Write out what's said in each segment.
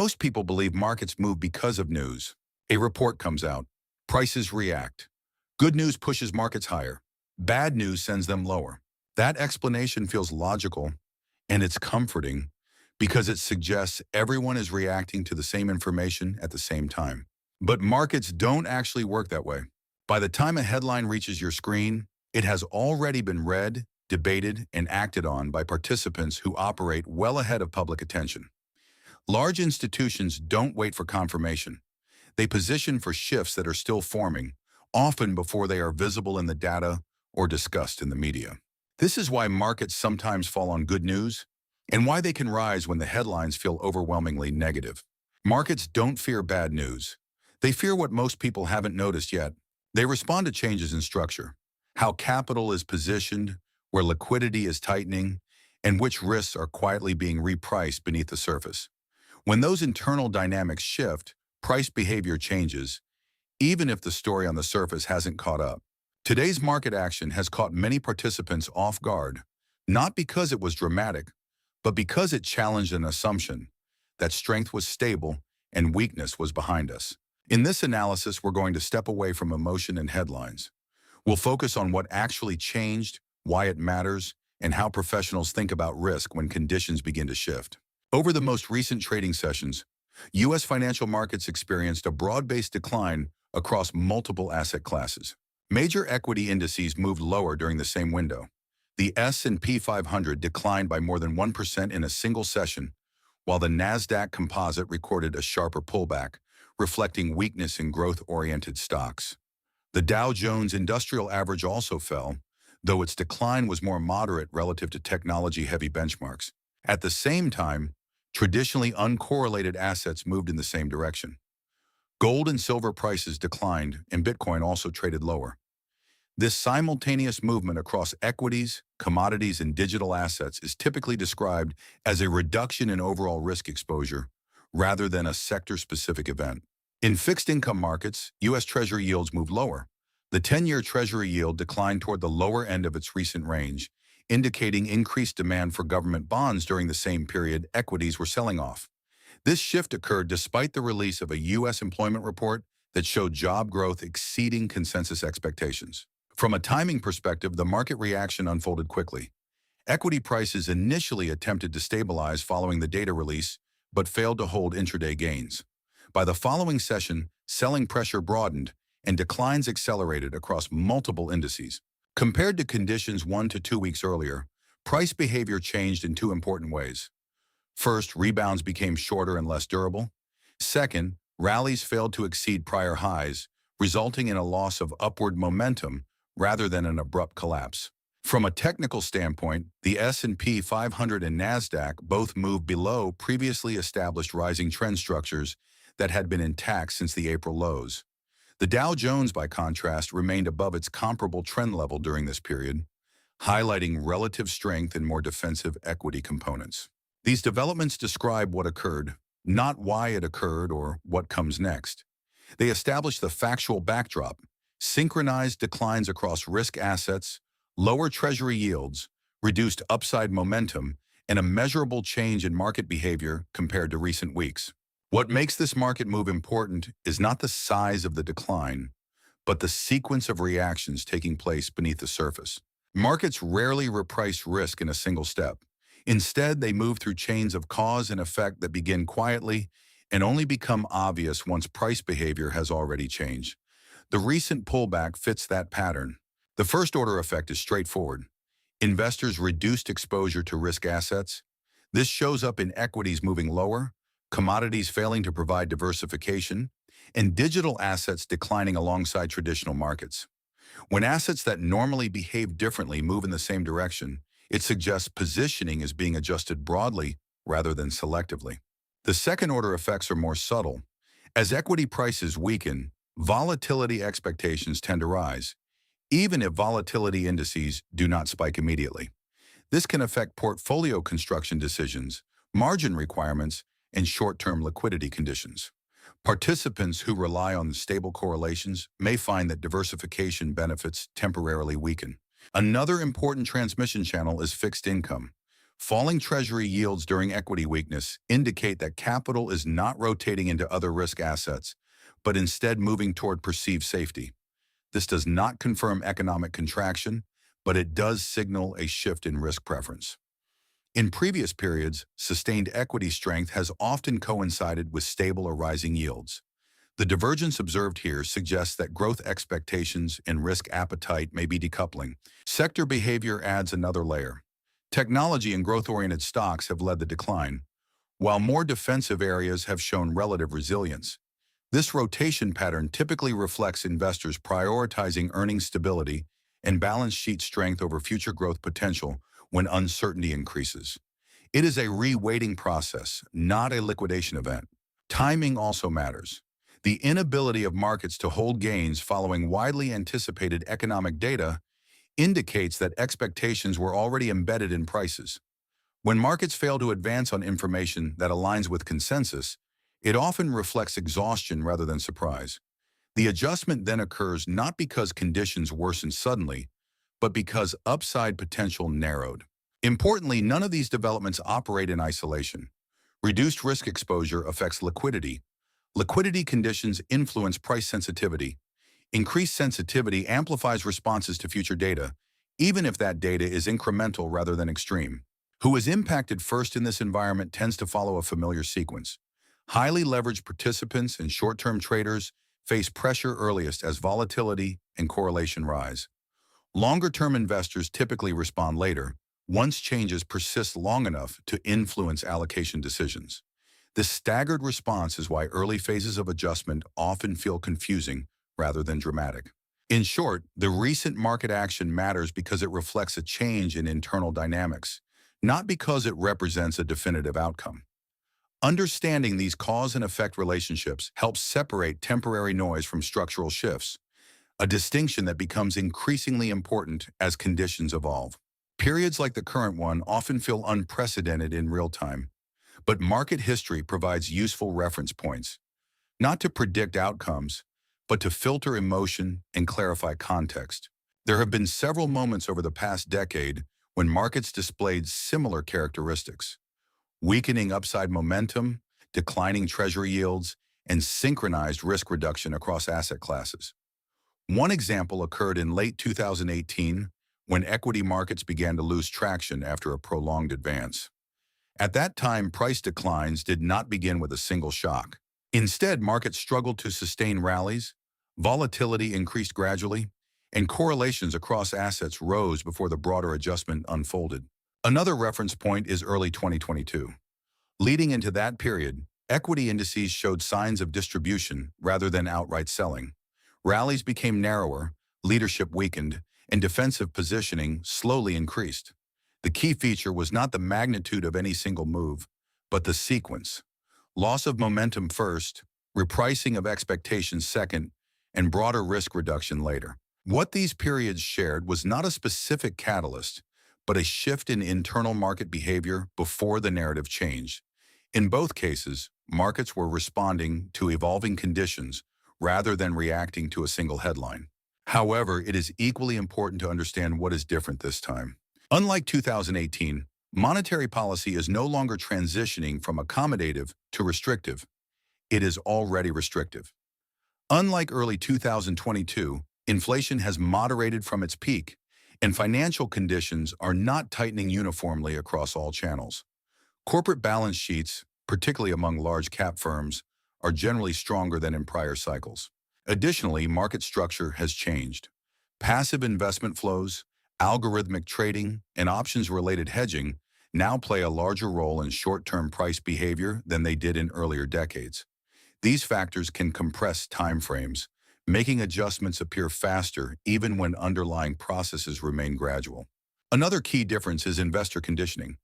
Most people believe markets move because of news. A report comes out. Prices react. Good news pushes markets higher. Bad news sends them lower. That explanation feels logical, and it's comforting because it suggests everyone is reacting to the same information at the same time. But markets don't actually work that way. By the time a headline reaches your screen, it has already been read, debated, and acted on by participants who operate well ahead of public attention. Large institutions don't wait for confirmation. They position for shifts that are still forming, often before they are visible in the data or discussed in the media. This is why markets sometimes fall on good news and why they can rise when the headlines feel overwhelmingly negative. Markets don't fear bad news. They fear what most people haven't noticed yet. They respond to changes in structure, how capital is positioned, where liquidity is tightening, and which risks are quietly being repriced beneath the surface. When those internal dynamics shift, price behavior changes, even if the story on the surface hasn't caught up. Today's market action has caught many participants off guard, not because it was dramatic, but because it challenged an assumption that strength was stable and weakness was behind us. In this analysis, we're going to step away from emotion and headlines. We'll focus on what actually changed, why it matters, and how professionals think about risk when conditions begin to shift. Over the most recent trading sessions, U.S. financial markets experienced a broad-based decline across multiple asset classes. Major equity indices moved lower during the same window. The S&P 500 declined by more than 1% in a single session, while the Nasdaq Composite recorded a sharper pullback, reflecting weakness in growth-oriented stocks. The Dow Jones Industrial Average also fell, though its decline was more moderate relative to technology-heavy benchmarks. At the same time, traditionally uncorrelated assets moved in the same direction. Gold and silver prices declined, and Bitcoin also traded lower. This simultaneous movement across equities, commodities, and digital assets is typically described as a reduction in overall risk exposure rather than a sector-specific event. In fixed income markets, U.S. Treasury yields moved lower. The 10-year Treasury yield declined toward the lower end of its recent range, indicating increased demand for government bonds during the same period equities were selling off. This shift occurred despite the release of a U.S. employment report that showed job growth exceeding consensus expectations. From a timing perspective, the market reaction unfolded quickly. Equity prices initially attempted to stabilize following the data release, but failed to hold intraday gains. By the following session, selling pressure broadened and declines accelerated across multiple indices. Compared to conditions 1 to 2 weeks earlier, price behavior changed in two important ways. First, rebounds became shorter and less durable. Second, rallies failed to exceed prior highs, resulting in a loss of upward momentum rather than an abrupt collapse. From a technical standpoint, the S&P 500 and Nasdaq both moved below previously established rising trend structures that had been intact since the April lows. The Dow Jones, by contrast, remained above its comparable trend level during this period, highlighting relative strength in more defensive equity components. These developments describe what occurred, not why it occurred or what comes next. They establish the factual backdrop: synchronized declines across risk assets, lower treasury yields, reduced upside momentum, and a measurable change in market behavior compared to recent weeks. What makes this market move important is not the size of the decline, but the sequence of reactions taking place beneath the surface. Markets rarely reprice risk in a single step. Instead, they move through chains of cause and effect that begin quietly and only become obvious once price behavior has already changed. The recent pullback fits that pattern. The first-order effect is straightforward. Investors reduced exposure to risk assets. This shows up in equities moving lower, commodities failing to provide diversification, and digital assets declining alongside traditional markets. When assets that normally behave differently move in the same direction, it suggests positioning is being adjusted broadly rather than selectively. The second-order effects are more subtle. As equity prices weaken, volatility expectations tend to rise, even if volatility indices do not spike immediately. This can affect portfolio construction decisions, margin requirements, and short-term liquidity conditions. Participants who rely on stable correlations may find that diversification benefits temporarily weaken. Another important transmission channel is fixed income. Falling treasury yields during equity weakness indicate that capital is not rotating into other risk assets, but instead moving toward perceived safety. This does not confirm economic contraction, but it does signal a shift in risk preference. In previous periods, sustained equity strength has often coincided with stable or rising yields. The divergence observed here suggests that growth expectations and risk appetite may be decoupling. Sector behavior adds another layer. Technology and growth-oriented stocks have led the decline, while more defensive areas have shown relative resilience. This rotation pattern typically reflects investors prioritizing earnings stability and balance sheet strength over future growth potential when uncertainty increases. It is a re-weighting process, not a liquidation event. Timing also matters. The inability of markets to hold gains following widely anticipated economic data indicates that expectations were already embedded in prices. When markets fail to advance on information that aligns with consensus, it often reflects exhaustion rather than surprise. The adjustment then occurs not because conditions worsen suddenly, but because upside potential narrowed. Importantly, none of these developments operate in isolation. Reduced risk exposure affects liquidity. Liquidity conditions influence price sensitivity. Increased sensitivity amplifies responses to future data, even if that data is incremental rather than extreme. Who is impacted first in this environment tends to follow a familiar sequence. Highly leveraged participants and short-term traders face pressure earliest as volatility and correlation rise. Longer-term investors typically respond later, once changes persist long enough to influence allocation decisions. This staggered response is why early phases of adjustment often feel confusing rather than dramatic. In short, the recent market action matters because it reflects a change in internal dynamics, not because it represents a definitive outcome. Understanding these cause and effect relationships helps separate temporary noise from structural shifts, a distinction that becomes increasingly important as conditions evolve. Periods like the current one often feel unprecedented in real time, but market history provides useful reference points, not to predict outcomes, but to filter emotion and clarify context. There have been several moments over the past decade when markets displayed similar characteristics: weakening upside momentum, declining treasury yields, and synchronized risk reduction across asset classes. One example occurred in late 2018 when equity markets began to lose traction after a prolonged advance. At that time, price declines did not begin with a single shock. Instead, markets struggled to sustain rallies, volatility increased gradually, and correlations across assets rose before the broader adjustment unfolded. Another reference point is early 2022. Leading into that period, equity indices showed signs of distribution rather than outright selling. Rallies became narrower, leadership weakened, and defensive positioning slowly increased. The key feature was not the magnitude of any single move, but the sequence. Loss of momentum first, repricing of expectations second, and broader risk reduction later. What these periods shared was not a specific catalyst, but a shift in internal market behavior before the narrative changed. In both cases, markets were responding to evolving conditions rather than reacting to a single headline. However, it is equally important to understand what is different this time. Unlike 2018, monetary policy is no longer transitioning from accommodative to restrictive. It is already restrictive. Unlike early 2022, inflation has moderated from its peak, and financial conditions are not tightening uniformly across all channels. Corporate balance sheets, particularly among large-cap firms, are generally stronger than in prior cycles. Additionally, market structure has changed. Passive investment flows, algorithmic trading, and options-related hedging now play a larger role in short-term price behavior than they did in earlier decades. These factors can compress timeframes, making adjustments appear faster even when underlying processes remain gradual. Another key difference is investor conditioning.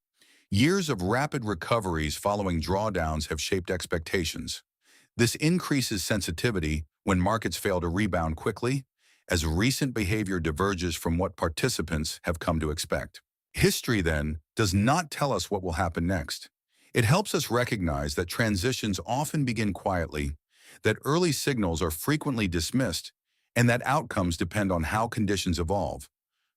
Years of rapid recoveries following drawdowns have shaped expectations. This increases sensitivity when markets fail to rebound quickly, as recent behavior diverges from what participants have come to expect. History, then, does not tell us what will happen next. It helps us recognize that transitions often begin quietly, that early signals are frequently dismissed, and that outcomes depend on how conditions evolve,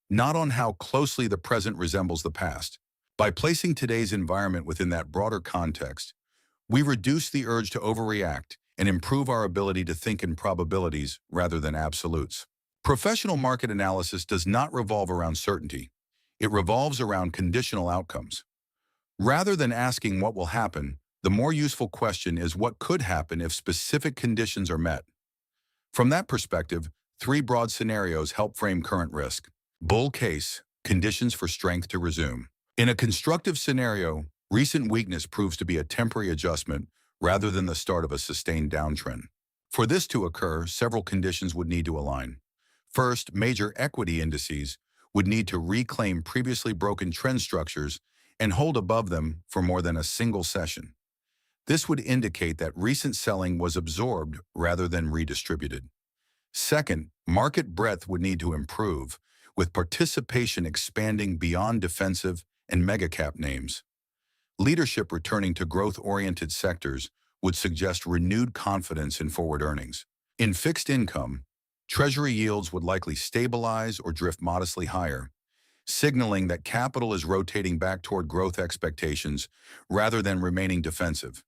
not on how closely the present resembles the past. By placing today's environment within that broader context, we reduce the urge to overreact and improve our ability to think in probabilities rather than absolutes. Professional market analysis does not revolve around certainty. It revolves around conditional outcomes. Rather than asking what will happen, the more useful question is what could happen if specific conditions are met. From that perspective, three broad scenarios help frame current risk. Bull case, conditions for strength to resume. In a constructive scenario, recent weakness proves to be a temporary adjustment rather than the start of a sustained downtrend. For this to occur, several conditions would need to align. First, major equity indices would need to reclaim previously broken trend structures and hold above them for more than a single session. This would indicate that recent selling was absorbed rather than redistributed. Second, market breadth would need to improve, with participation expanding beyond defensive and megacap names. Leadership returning to growth-oriented sectors would suggest renewed confidence in forward earnings. In fixed income, Treasury yields would likely stabilize or drift modestly higher, signaling that capital is rotating back toward growth expectations rather than remaining defensive.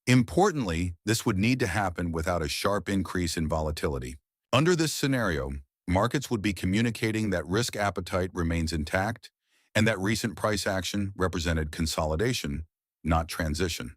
Importantly, this would need to happen without a sharp increase in volatility. Under this scenario, markets would be communicating that risk appetite remains intact and that recent price action represented consolidation, not transition.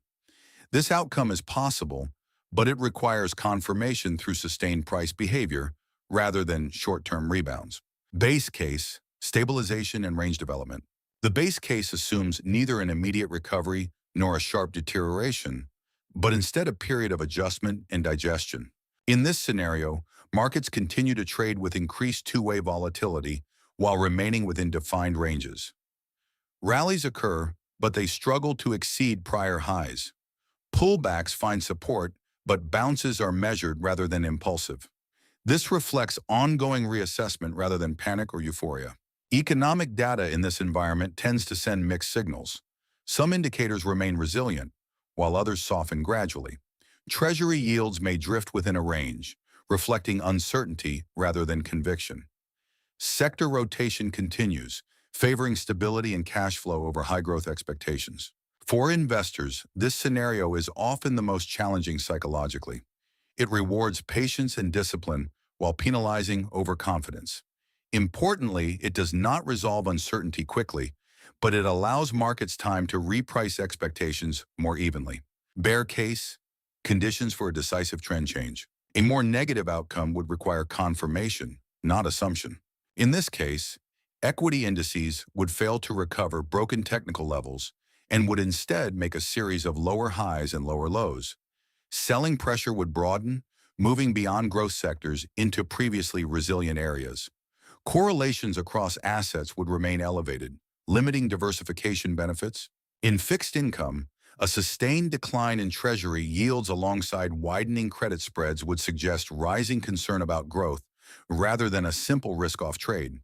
This outcome is possible, but it requires confirmation through sustained price behavior rather than short-term rebounds. Base case, stabilization and range development. The base case assumes neither an immediate recovery nor a sharp deterioration, but instead a period of adjustment and digestion. In this scenario, markets continue to trade with increased two-way volatility while remaining within defined ranges. Rallies occur, but they struggle to exceed prior highs. Pullbacks find support, but bounces are measured rather than impulsive. This reflects ongoing reassessment rather than panic or euphoria. Economic data in this environment tends to send mixed signals. Some indicators remain resilient, while others soften gradually. Treasury yields may drift within a range, reflecting uncertainty rather than conviction. Sector rotation continues, favoring stability and cash flow over high-growth expectations. For investors, this scenario is often the most challenging psychologically. It rewards patience and discipline while penalizing overconfidence. Importantly, it does not resolve uncertainty quickly, but it allows markets time to reprice expectations more evenly. Bear case, conditions for a decisive trend change. A more negative outcome would require confirmation, not assumption. In this case, equity indices would fail to recover broken technical levels and would instead make a series of lower highs and lower lows. Selling pressure would broaden, moving beyond growth sectors into previously resilient areas. Correlations across assets would remain elevated, limiting diversification benefits. In fixed income, a sustained decline in Treasury yields alongside widening credit spreads would suggest rising concern about growth rather than a simple risk-off trade.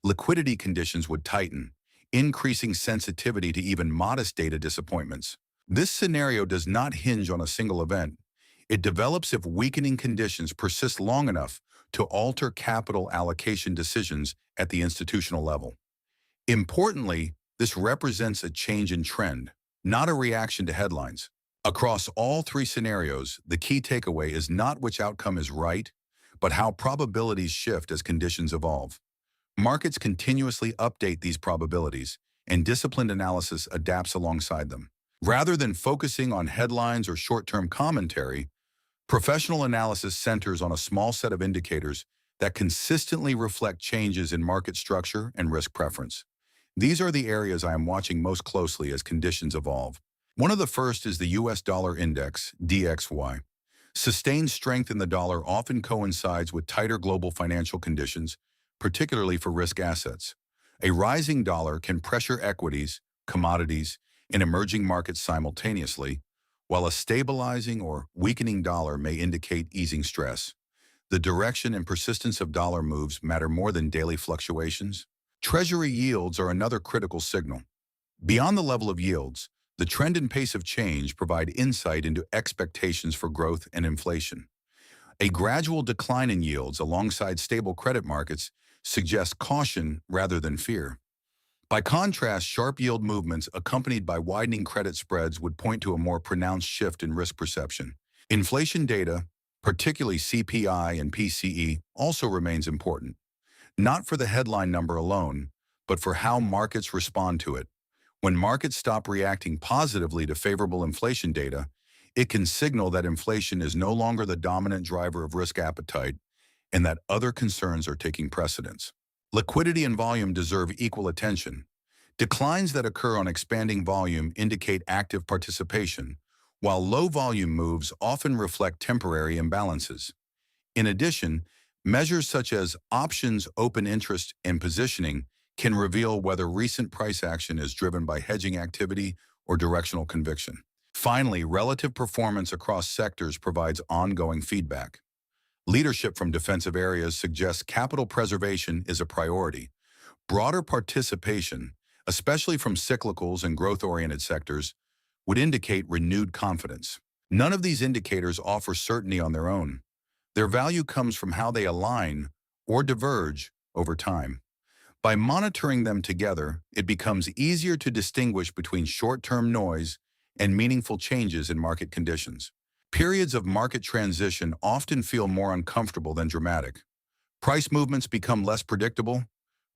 Liquidity conditions would tighten, increasing sensitivity to even modest data disappointments. This scenario does not hinge on a single event. It develops if weakening conditions persist long enough to alter capital allocation decisions at the institutional level. Importantly, this represents a change in trend, not a reaction to headlines. Across all three scenarios, the key takeaway is not which outcome is right, but how probabilities shift as conditions evolve. Markets continuously update these probabilities, and disciplined analysis adapts alongside them. Rather than focusing on headlines or short-term commentary, professional analysis centers on a small set of indicators that consistently reflect changes in market structure and risk preference. These are the areas I am watching most closely as conditions evolve. One of the first is the US dollar index, DXY. Sustained strength in the dollar often coincides with tighter global financial conditions, particularly for risk assets. A rising dollar can pressure equities, commodities, and emerging markets simultaneously, while a stabilizing or weakening dollar may indicate easing stress. The direction and persistence of dollar moves matter more than daily fluctuations. Treasury yields are another critical signal. Beyond the level of yields, the trend and pace of change provide insight into expectations for growth and inflation. A gradual decline in yields alongside stable credit markets suggests caution rather than fear. By contrast, sharp yield movements accompanied by widening credit spreads would point to a more pronounced shift in risk perception. Inflation data, particularly CPI and PCE, also remains important, not for the headline number alone, but for how markets respond to it. When markets stop reacting positively to favorable inflation data, it can signal that inflation is no longer the dominant driver of risk appetite and that other concerns are taking precedence. Liquidity and volume deserve equal attention. Declines that occur on expanding volume indicate active participation, while low volume moves often reflect temporary imbalances. In addition, measures such as options, open interest, and positioning can reveal whether recent price action is driven by hedging activity or directional conviction. Finally, relative performance across sectors provides ongoing feedback. Leadership from defensive areas suggests capital preservation is a priority. Broader participation, especially from cyclicals and growth-oriented sectors, would indicate renewed confidence. None of these indicators offer certainty on their own. Their value comes from how they align or diverge over time. By monitoring them together, it becomes easier to distinguish between short-term noise and meaningful changes in market conditions. Periods of market transition often feel more uncomfortable than dramatic. Price movements become less predictable,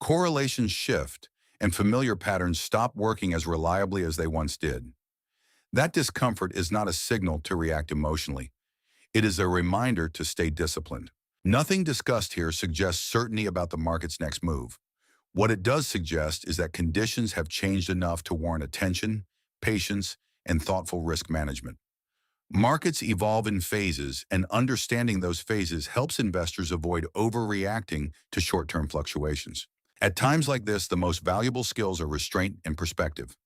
correlations shift, and familiar patterns stop working as reliably as they once did. That discomfort is not a signal to react emotionally. It is a reminder to stay disciplined. Nothing discussed here suggests certainty about the market's next move. What it does suggest is that conditions have changed enough to warrant attention, patience, and thoughtful risk management. Markets evolve in phases, and understanding those phases helps investors avoid overreacting to short-term fluctuations. At times like this, the most valuable skills are restraint and perspective.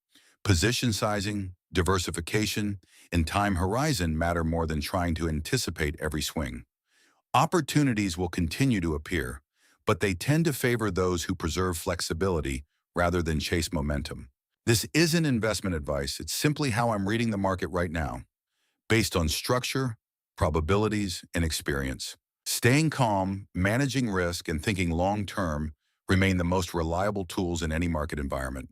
Position sizing, diversification, and time horizon matter more than trying to anticipate every swing. Opportunities will continue to appear, but they tend to favor those who preserve flexibility rather than chase momentum. This isn't investment advice, it's simply how I'm reading the market right now, based on structure, probabilities, and experience. Staying calm, managing risk, and thinking long-term remain the most reliable tools in any market environment.